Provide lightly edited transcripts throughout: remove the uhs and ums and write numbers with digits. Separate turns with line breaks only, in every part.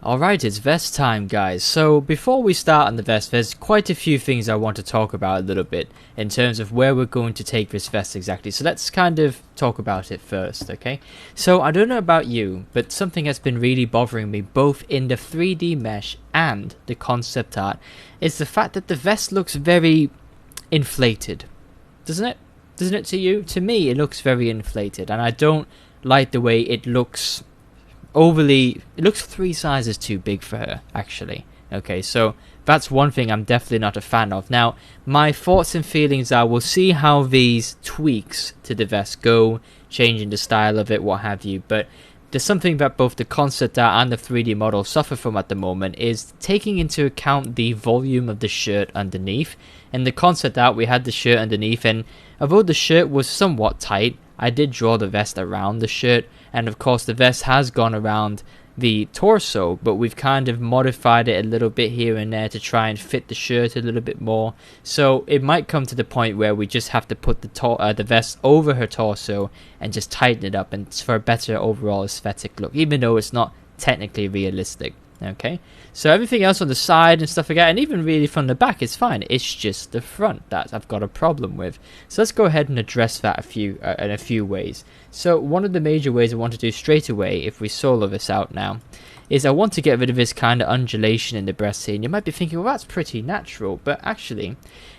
Alright, it's vest time, guys. So before we start on the vest, there's quite a few things I want to talk about a little bit in terms of where we're going to take this vest exactly. So let's kind of talk about it first, okay? So I don't know about you, but something that's been really bothering me both in the 3D mesh and the concept art is the fact that the vest looks very inflated. Doesn't it? Doesn't it to you? To me, it looks very inflated, and I don't like the way it looks. It looks 3 sizes too big for her, actually. Okay, so that's one thing I'm definitely not a fan of. Now, my thoughts and feelings are, we'll see how these tweaks to the vest go, changing the style of it, what have you, but there's something that both the concept art and the 3D model suffer from at the moment, is taking into account the volume of the shirt underneath. In the concept art, we had the shirt underneath, and although the shirt was somewhat tight, I did draw the vest around the shirt, and of course the vest has gone around the torso, but we've kind of modified it a little bit here and there to try and fit the shirt a little bit more. So it might come to the point where we just have to put the vest over her torso and just tighten it up, and for a better overall aesthetic look, even though it's not technically realistic. Okay, so everything else on the side and stuff like that, and even really from the back, is fine. It's just the front that I've got a problem with. So let's go ahead and address that in a few ways. So one of the major ways I want to do straight away, if we solo this out now, is I want to get rid of this kind of undulation in the breast here. And you might be thinking, well, that's pretty natural, but actually,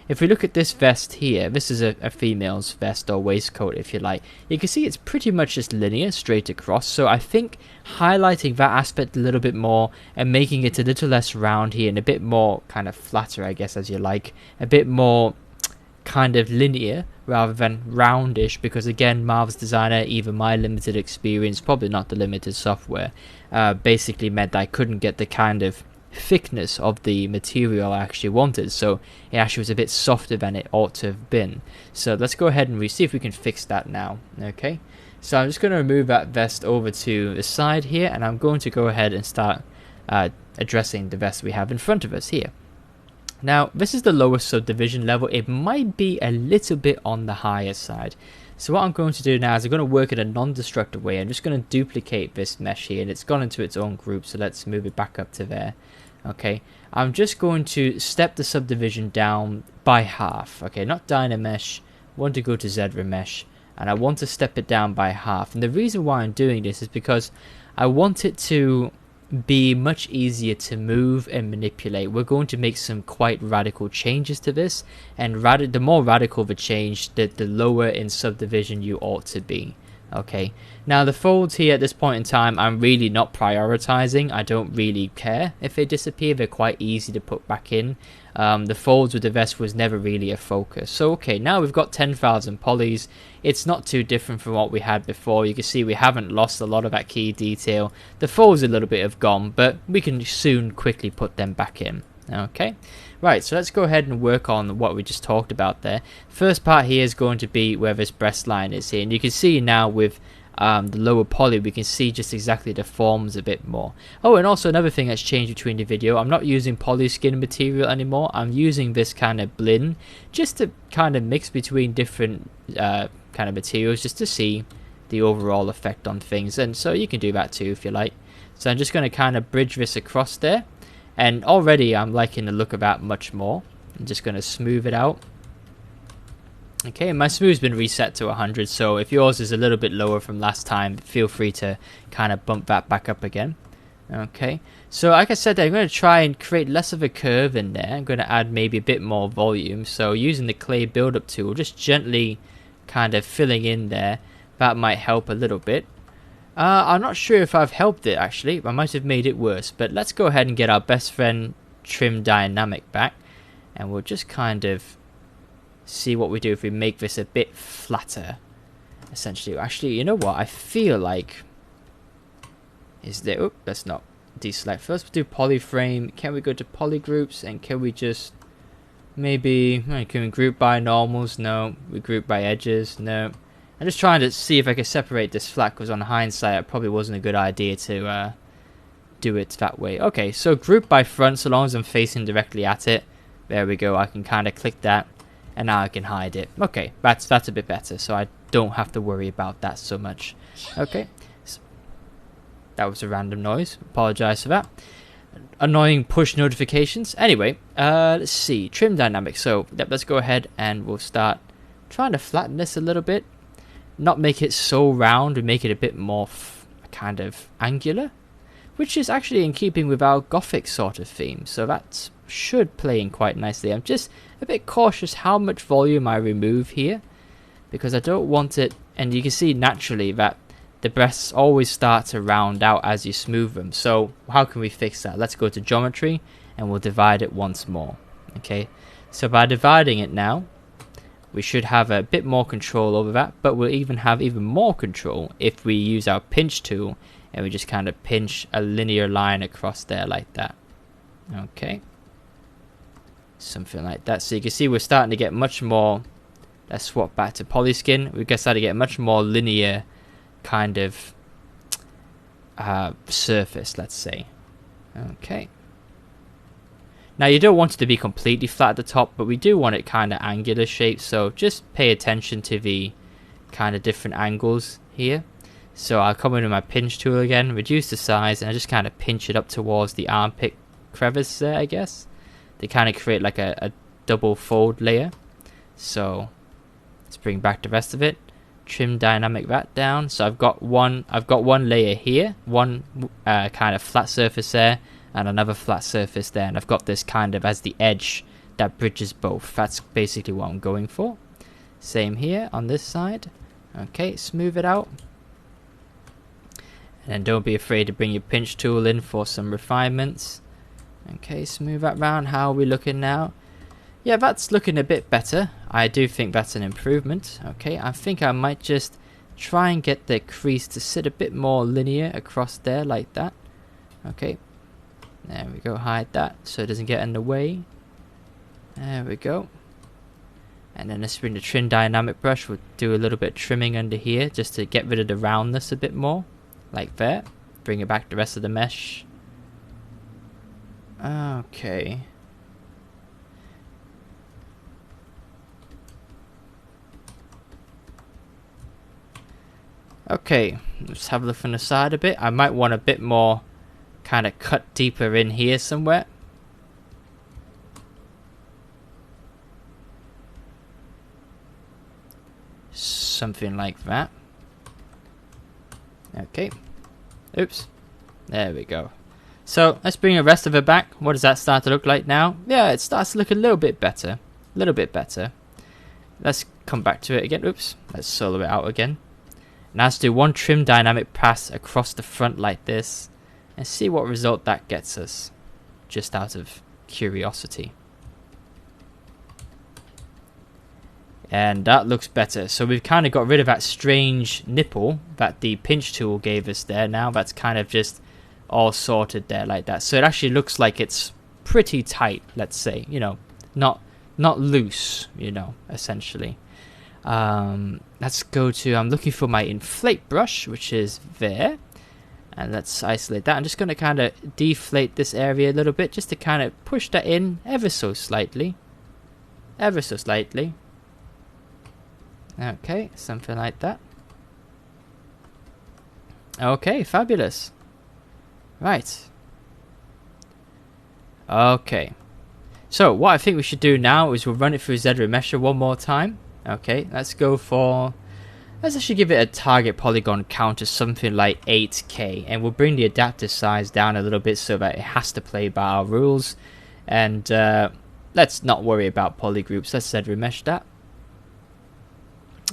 if we look at this vest here, this is a female's vest or waistcoat, if you like. You can see it's pretty much just linear, straight across. So I think highlighting that aspect a little bit more and making it a little less round here and a bit more kind of flatter, I guess, as you like, a bit more kind of linear rather than roundish, because again, Marv's designer, even my limited experience, probably not the limited software, basically meant that I couldn't get the kind of thickness of the material I actually wanted, so it actually was a bit softer than it ought to have been. So let's go ahead and see if we can fix that now. Okay, so I'm just going to remove that vest over to the side here, and I'm going to go ahead and start addressing the vest we have in front of us here. Now, this is the lowest subdivision level. It might be a little bit on the higher side. So what I'm going to do now is I'm going to work in a non-destructive way. I'm just going to duplicate this mesh here, and it's gone into its own group, so let's move it back up to there. Okay, I'm just going to step the subdivision down by half. Okay, not Dynamesh, I want to go to ZRemesh, and I want to step it down by half. And the reason why I'm doing this is because I want it to be much easier to move and manipulate. We're going to make some quite radical changes to this, and the more radical the change, the lower in subdivision you ought to be. Okay, now the folds here at this point in time, I'm really not prioritizing. I don't really care if they disappear. They're quite easy to put back in. The folds with the vest was never really a focus. So okay, now we've got 10,000 polys. It's not too different from what we had before. You can see we haven't lost a lot of that key detail. The folds a little bit have gone, but we can soon quickly put them back in. Okay, right, so let's go ahead and work on what we just talked about there. First part here is going to be where this breast line is here, and you can see now with the lower poly, we can see just exactly the forms a bit more. Oh, and also another thing that's changed between the video, I'm not using poly skin material anymore. I'm using this kind of blend just to kind of mix between different kind of materials, just to see the overall effect on things. And so you can do that too if you like. So I'm just going to kind of bridge this across there, and already I'm liking the look of that much more. I'm just going to smooth it out. Okay, my smooth's been reset to 100, so if yours is a little bit lower from last time, feel free to kind of bump that back up again. Okay, so like I said, I'm going to try and create less of a curve in there. I'm going to add maybe a bit more volume, so using the clay build-up tool, just gently kind of filling in there, that might help a little bit. I'm not sure if I've helped it actually, I might have made it worse, but let's go ahead and get our best friend Trim Dynamic back, and we'll just kind of see what we do if we make this a bit flatter, essentially. Actually, you know what, I feel like let's not deselect. First we'll do polyframe. Can we go to poly groups, and can we just maybe, can we group by normals? No. We group by edges? No. I'm just trying to see if I can separate this flat, because on hindsight it probably wasn't a good idea to do it that way. Okay, so group by front, so long as I'm facing directly at it. There we go, I can kind of click that, and now I can hide it. Okay, that's a bit better, so I don't have to worry about that so much. Okay, That was a random noise. Apologize for that. Annoying push notifications. Anyway, let's see. Trim dynamics. So, yep, let's go ahead and we'll start trying to flatten this a little bit. Not make it so round, and make it a bit more kind of angular. Which is actually in keeping with our Gothic sort of theme. So that should play in quite nicely. I'm just a bit cautious how much volume I remove here. Because I don't want it... And you can see naturally that the breasts always start to round out as you smooth them. So how can we fix that? Let's go to geometry and we'll divide it once more. Okay, so by dividing it now, we should have a bit more control over that, but we'll even have even more control if we use our pinch tool and we just kind of pinch a linear line across there like that. Okay, something like that. So you can see we're starting to get much more... Let's swap back to polyskin. We're starting to get much more linear kind of surface, let's say. Okay. Now you don't want it to be completely flat at the top, but we do want it kind of angular shape, so just pay attention to the kind of different angles here. So I'll come in with my pinch tool again, reduce the size, and I just kind of pinch it up towards the armpit crevice there, I guess. They kind of create like a double fold layer. So let's bring back the rest of it. Trim dynamic that down. So I've got one layer here, one kind of flat surface there, and another flat surface there, and I've got this kind of as the edge that bridges both. That's basically what I'm going for. Same here on this side. Okay, smooth it out, and then don't be afraid to bring your pinch tool in for some refinements. Okay, smooth that round. How are we looking now? Yeah, that's looking a bit better. I do think that's an improvement. Okay, I think I might just try and get the crease to sit a bit more linear across there like that. Okay, there we go. Hide that so it doesn't get in the way. There we go. And then let's bring the trim dynamic brush. We'll do a little bit of trimming under here just to get rid of the roundness a bit more. Like that. Bring it back the rest of the mesh. Okay. Okay, let's have a look from the side a bit. I might want a bit more kind of cut deeper in here somewhere. Something like that. Okay. Oops. There we go. So let's bring the rest of it back. What does that start to look like now? Yeah, it starts to look a little bit better. A little bit better. Let's come back to it again. Oops. Let's solo it out again. Now let's do one trim dynamic pass across the front like this and see what result that gets us, just out of curiosity. And that looks better. So we've kind of got rid of that strange nipple that the pinch tool gave us there. Now that's kind of just all sorted there like that. So it actually looks like it's pretty tight, let's say, you know, not loose, you know, essentially. Let's go to, I'm looking for my inflate brush, which is there, and let's isolate that. I'm just going to kind of deflate this area a little bit just to kind of push that in ever so slightly. Okay, something like that. Okay, fabulous. Right. Okay. So what I think we should do now is we'll run it through ZRemesher one more time. Okay, let's go for... Let's actually give it a target polygon count of something like 8k. And we'll bring the adaptive size down a little bit so that it has to play by our rules. And let's not worry about polygroups. Let's ZRemesh that.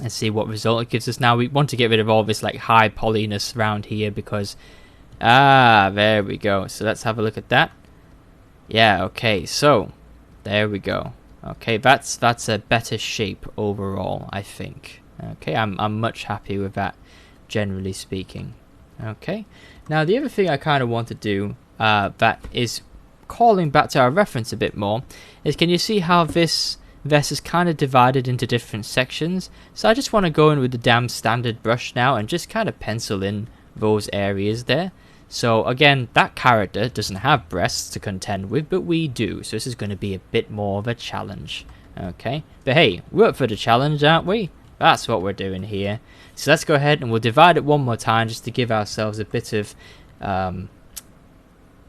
And see what result it gives us. Now we want to get rid of all this like high polyness around here because... there we go. So let's have a look at that. Yeah, okay, so there we go. Okay, that's a better shape overall, I think. Okay, I'm much happy with that, generally speaking. Okay, now the other thing I kind of want to do, that is calling back to our reference a bit more, is can you see how this vest is kind of divided into different sections? So I just want to go in with the damn standard brush now and just kind of pencil in those areas there. So again, that character doesn't have breasts to contend with, but we do. So this is going to be a bit more of a challenge. Okay, but hey, we're up for the challenge, aren't we? That's what we're doing here. So let's go ahead and we'll divide it one more time just to give ourselves a bit of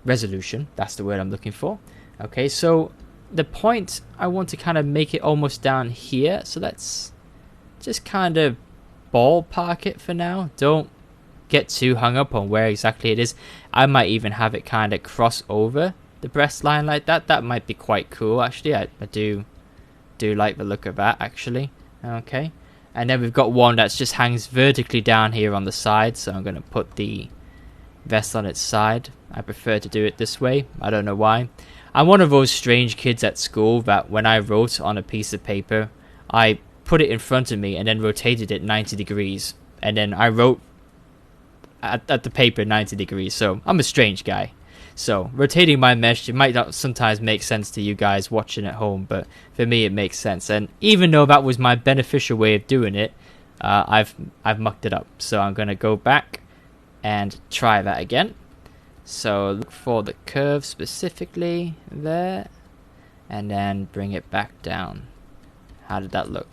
resolution. That's the word I'm looking for. Okay, so the point, I want to kind of make it almost down here. So let's just kind of ballpark it for now. Don't get too hung up on where exactly it is. I might even have it kind of cross over the breast line like that. That might be quite cool, actually. I do like the look of that, actually. Okay, and then we've got one that just hangs vertically down here on the side, so I'm going to put the vest on its side. I prefer to do it this way. I don't know why. I'm one of those strange kids at school that when I wrote on a piece of paper, I put it in front of me and then rotated it 90 degrees, and then I wrote at the paper 90 degrees. So I'm a strange guy. So rotating my mesh, it might not sometimes make sense to you guys watching at home, but for me it makes sense. And even though that was my beneficial way of doing it, I've mucked it up. So I'm going to go back and try that again. So look for the curve specifically there, and then bring it back down. How did that look?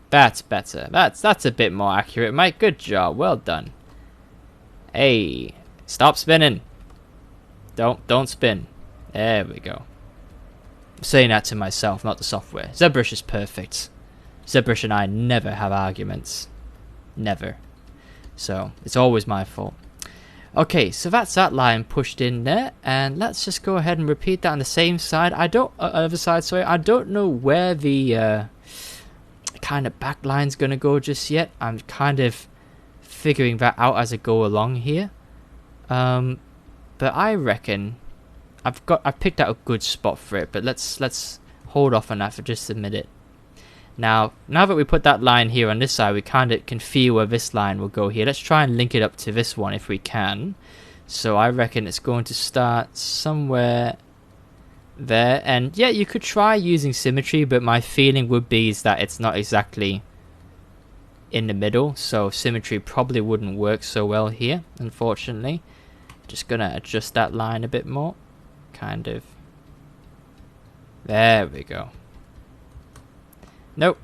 That's better. That's a bit more accurate, Mike. Good job. Well done. Hey, stop spinning. Don't spin. There we go. I'm saying that to myself, not the software. ZBrush is perfect. ZBrush and I never have arguments. Never. So it's always my fault. Okay, so that's that line pushed in there, and let's just go ahead and repeat that on the same side. Other side, sorry. I don't know where the kind of back line's gonna go just yet. I'm kind of figuring that out as I go along here. But I reckon I've picked out a good spot for it. But let's hold off on that for just a minute. Now that we put that line here on this side, we kind of can feel where this line will go here. Let's try and link it up to this one if we can. So I reckon it's going to start somewhere there. And yeah, you could try using symmetry, but my feeling would be is that it's not exactly in the middle. So symmetry probably wouldn't work so well here, unfortunately. Just gonna adjust that line a bit more. Kind of. There we go. Nope.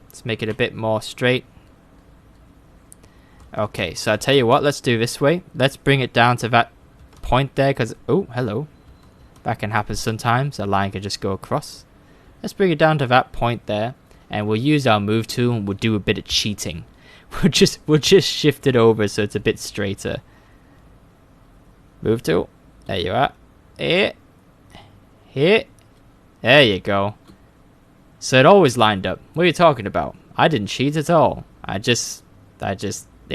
Let's make it a bit more straight. Okay, so I tell you what, let's do this way. Let's bring it down to that point there, because oh, hello. That can happen sometimes. A line can just go across. Let's bring it down to that point there, and we'll use our move tool and we'll do a bit of cheating. We'll just shift it over so it's a bit straighter. Move tool. There you are. Here. Here. There you go. So it always lined up. What are you talking about? I didn't cheat at all. It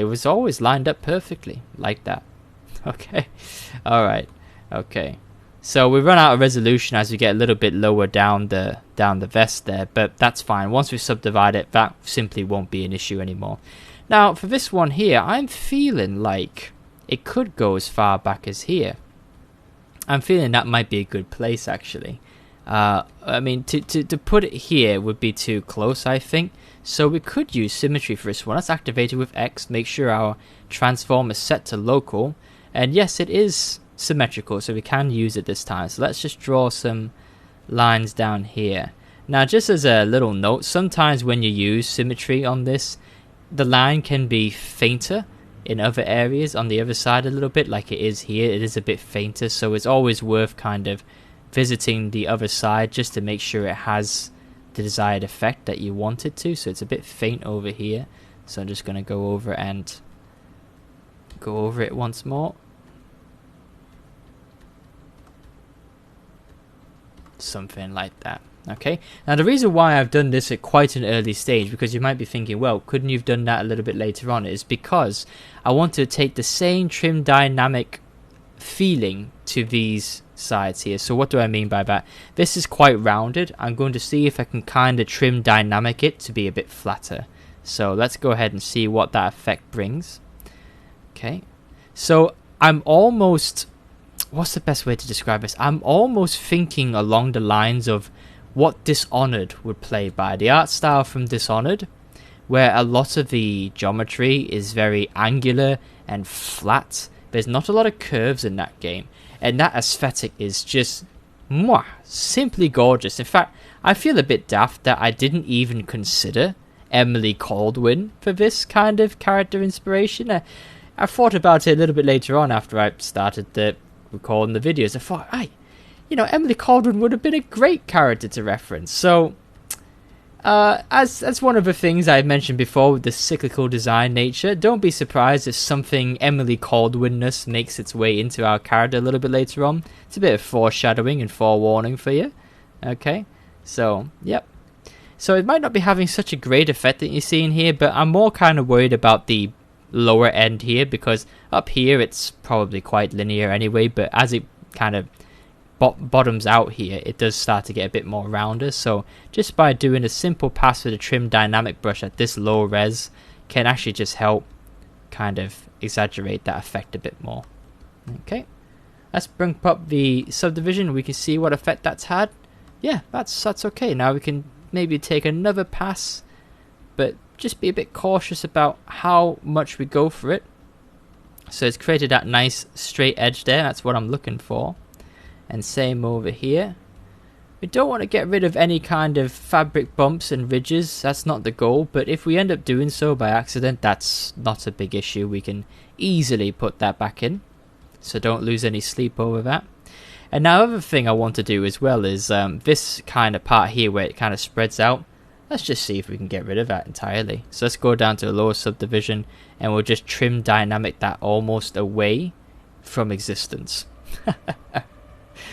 was always lined up perfectly. Like that. Okay. Alright. Okay. So we run out of resolution as we get a little bit lower down the vest there. But that's fine. Once we subdivide it, that simply won't be an issue anymore. Now, for this one here, I'm feeling like it could go as far back as here. I'm feeling that might be a good place, actually. I mean, to put it here would be too close, I think. So we could use symmetry for this one. Let's activate it with X. Make sure our transform is set to local. And yes, it is symmetrical, so we can use it this time. So let's just draw some lines down here. Now, just as a little note, sometimes when you use symmetry on this, the line can be fainter in other areas on the other side a little bit, like it is here. It is a bit fainter, so it's always worth kind of visiting the other side just to make sure it has the desired effect that you want it to. So it's a bit faint over here, so I'm just going to go over and go over it once more. Something like that. Okay, now the reason why I've done this at quite an early stage, because you might be thinking, well, couldn't you have done that a little bit later on, is because I want to take the same trim dynamic feeling to these sides here. So what do I mean by that? This is quite rounded. I'm going to see if I can kind of trim dynamic it to be a bit flatter. So let's go ahead and see what that effect brings. Okay, so I'm almost, what's the best way to describe this? I'm almost thinking along the lines of what Dishonored would play by. The art style from Dishonored, where a lot of the geometry is very angular and flat. There's not a lot of curves in that game. And that aesthetic is just simply gorgeous. In fact, I feel a bit daft that I didn't even consider Emily Caldwin for this kind of character inspiration. I thought about it a little bit later on after I started recording the videos. I thought, Emily Cauldron would have been a great character to reference. So, as one of the things I mentioned before with the cyclical design nature, don't be surprised if something Emily Cauldron-ness makes its way into our character a little bit later on. It's a bit of foreshadowing and forewarning for you. Okay, so, yep. So it might not be having such a great effect that you see in here, but I'm more kind of worried about the lower end here, because up here it's probably quite linear anyway, but as it kind of bottoms out here, it does start to get a bit more rounder. So just by doing a simple pass with a trim dynamic brush at this low res can actually just help kind of exaggerate that effect a bit more. Okay, let's bring up the subdivision. We can see what effect that's had. Yeah, that's okay. Now we can maybe take another pass, but just be a bit cautious about how much we go for it. So it's created that nice straight edge there. That's what I'm looking for. And same over here. We don't want to get rid of any kind of fabric bumps and ridges. That's not the goal, but if we end up doing so by accident, that's not a big issue. We can easily put that back in, so don't lose any sleep over that. And now other thing I want to do as well is this kind of part here where it kind of spreads out. Let's just see if we can get rid of that entirely. So let's go down to the lower subdivision and we'll just trim dynamic that almost away from existence.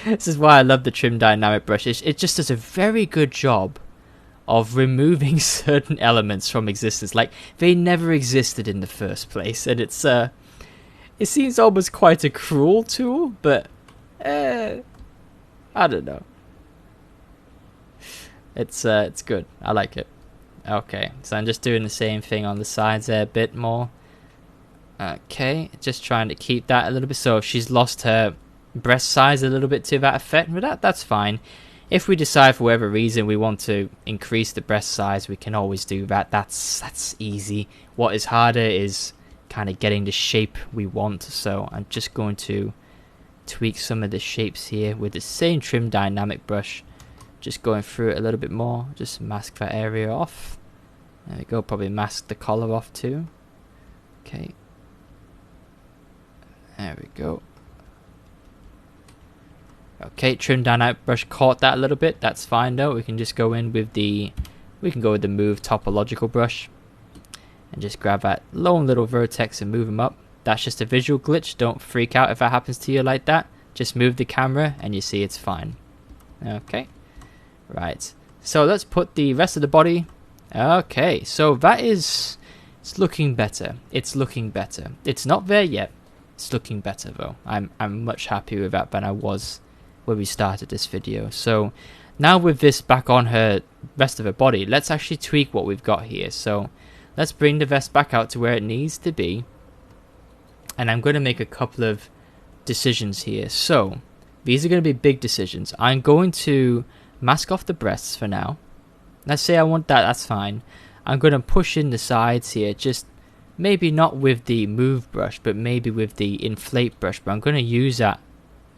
This is why I love the trim dynamic brush. It just does a very good job of removing certain elements from existence, like they never existed in the first place. And it seems almost quite a cruel tool, but I don't know. It's good. I like it. Okay, so I'm just doing the same thing on the sides there a bit more. Okay, just trying to keep that a little bit. So if she's lost her breast size a little bit to that effect, but that's fine. If we decide for whatever reason we want to increase the breast size, we can always do that. That's easy. What is harder is kind of getting the shape we want. So I'm just going to tweak some of the shapes here with the same trim dynamic brush, just going through it a little bit more. Just mask that area off. There we go. Probably mask the collar off too. Okay, there we go. Okay, trim dynamic brush caught that a little bit. That's fine though. We can just go in with the move topological brush and just grab that lone little vertex and move them up. That's just a visual glitch. Don't freak out if that happens to you like that. Just move the camera and you see it's fine. Okay, right. So let's put the rest of the body. Okay, so that is, it's looking better. It's looking better. It's not there yet. It's looking better though. I'm much happier with that than I was when we started this video. So now with this back on her rest of her body, let's actually tweak what we've got here. So let's bring the vest back out to where it needs to be. And I'm going to make a couple of decisions here. So these are going to be big decisions. I'm going to mask off the breasts for now. Let's say I want that, that's fine. I'm going to push in the sides here, just maybe not with the move brush, but maybe with the inflate brush. But I'm going to use that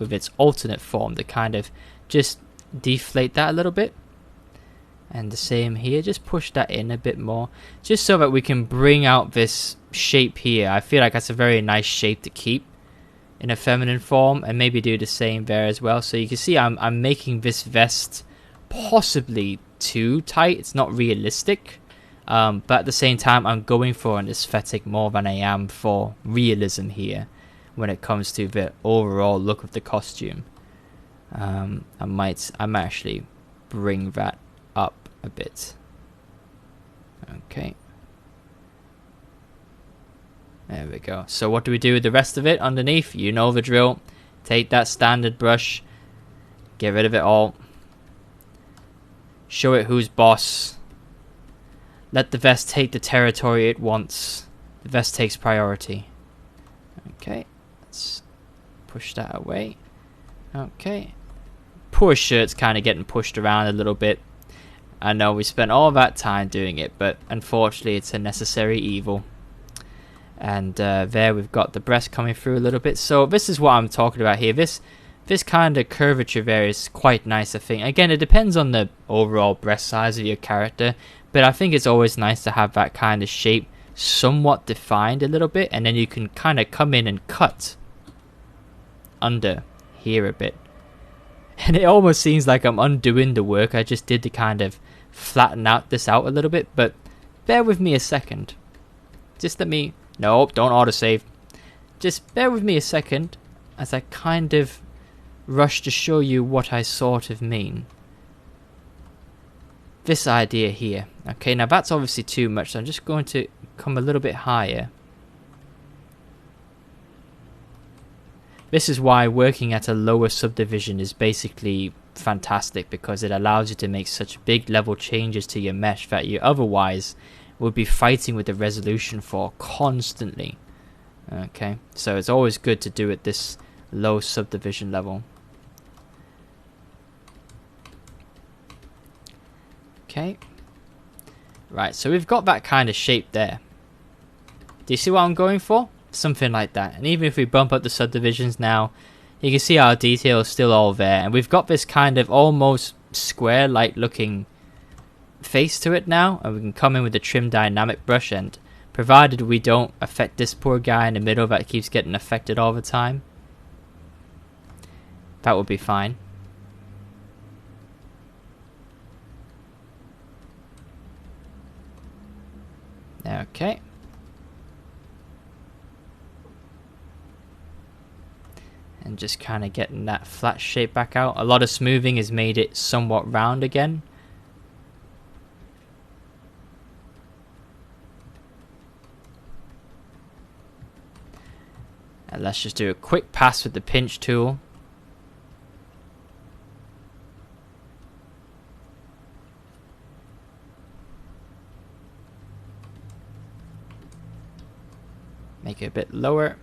with its alternate form to kind of just deflate that a little bit. And the same here, just push that in a bit more, just so that we can bring out this shape here. I feel like that's a very nice shape to keep in a feminine form, and maybe do the same there as well. So you can see I'm making this vest possibly too tight. It's not realistic, but at the same time I'm going for an aesthetic more than I am for realism here when it comes to the overall look of the costume. I might actually bring that up a bit. Okay, there we go. So what do we do with the rest of it underneath? You know the drill. Take that standard brush, get rid of it all, show it who's boss, let the vest take the territory it wants. The vest takes priority. Okay, let's push that away. Okay, poor shirt's kind of getting pushed around a little bit. I know we spent all that time doing it, but unfortunately it's a necessary evil. And there we've got the breast coming through a little bit. So this is what I'm talking about here. This kind of curvature there is quite nice, I think. Again, it depends on the overall breast size of your character, but I think it's always nice to have that kind of shape somewhat defined a little bit, and then you can kind of come in and cut under here a bit. And it almost seems like I'm undoing the work I just did to kind of flatten out this out a little bit, but bear with me a second. Just let me... Nope, don't autosave. Just bear with me a second as I kind of rush to show you what I sort of mean. This idea here. Okay, now that's obviously too much, so I'm just going to come a little bit higher. This is why working at a lower subdivision is basically fantastic, because it allows you to make such big level changes to your mesh that you otherwise would be fighting with the resolution for constantly. Okay, so it's always good to do it this low subdivision level. Okay, right, so we've got that kind of shape there. Do you see what I'm going for? Something like that. And even if we bump up the subdivisions now, you can see our detail is still all there, and we've got this kind of almost square-like looking face to it now, and we can come in with the trim dynamic brush, and provided we don't affect this poor guy in the middle that keeps getting affected all the time, that would be fine. Okay. And just kind of getting that flat shape back out. A lot of smoothing has made it somewhat round again. And let's just do a quick pass with the pinch tool. Make it a bit lower.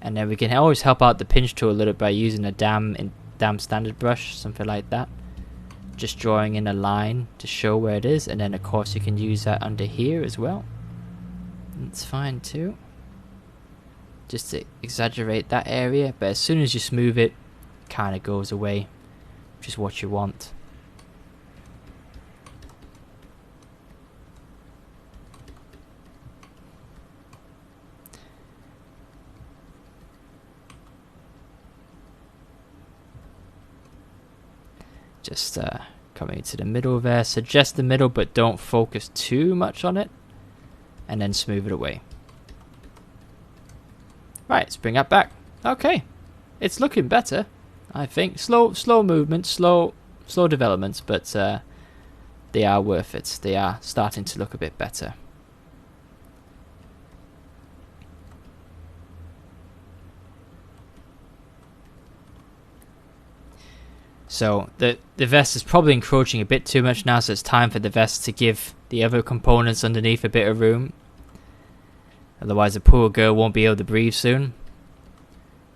And then we can always help out the pinch tool a little bit by using a damn standard brush, something like that. Just drawing in a line to show where it is, and then of course you can use that under here as well. That's fine too. Just to exaggerate that area, but as soon as you smooth it, it kind of goes away, which is what you want. Just coming into the middle there. Suggest the middle, but don't focus too much on it. And then smooth it away. Right, let's bring that back. Okay. It's looking better, I think. Slow movements, slow developments, but they are worth it. They are starting to look a bit better. So the vest is probably encroaching a bit too much now, so it's time for the vest to give the other components underneath a bit of room. Otherwise the poor girl won't be able to breathe soon.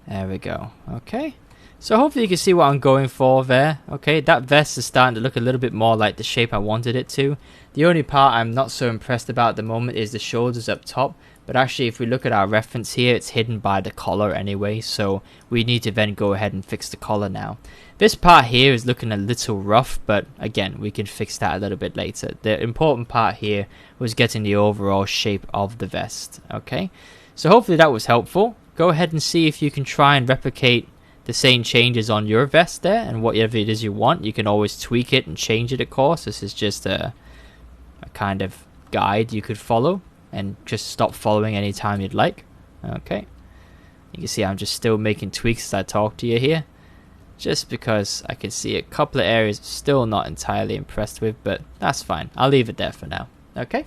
There we go. Okay. So hopefully you can see what I'm going for there. Okay, that vest is starting to look a little bit more like the shape I wanted it to. The only part I'm not so impressed about at the moment is the shoulders up top. But actually, if we look at our reference here, it's hidden by the collar anyway. So we need to then go ahead and fix the collar now. This part here is looking a little rough, but again, we can fix that a little bit later. The important part here was getting the overall shape of the vest. Okay, so hopefully that was helpful. Go ahead and see if you can try and replicate the same changes on your vest there, and whatever it is you want. You can always tweak it and change it, of course. This is just a kind of guide you could follow, and just stop following anytime you'd like. Okay, you can see I'm just still making tweaks as I talk to you here, just because I can see a couple of areas still not entirely impressed with, but that's fine. I'll leave it there for now. Okay.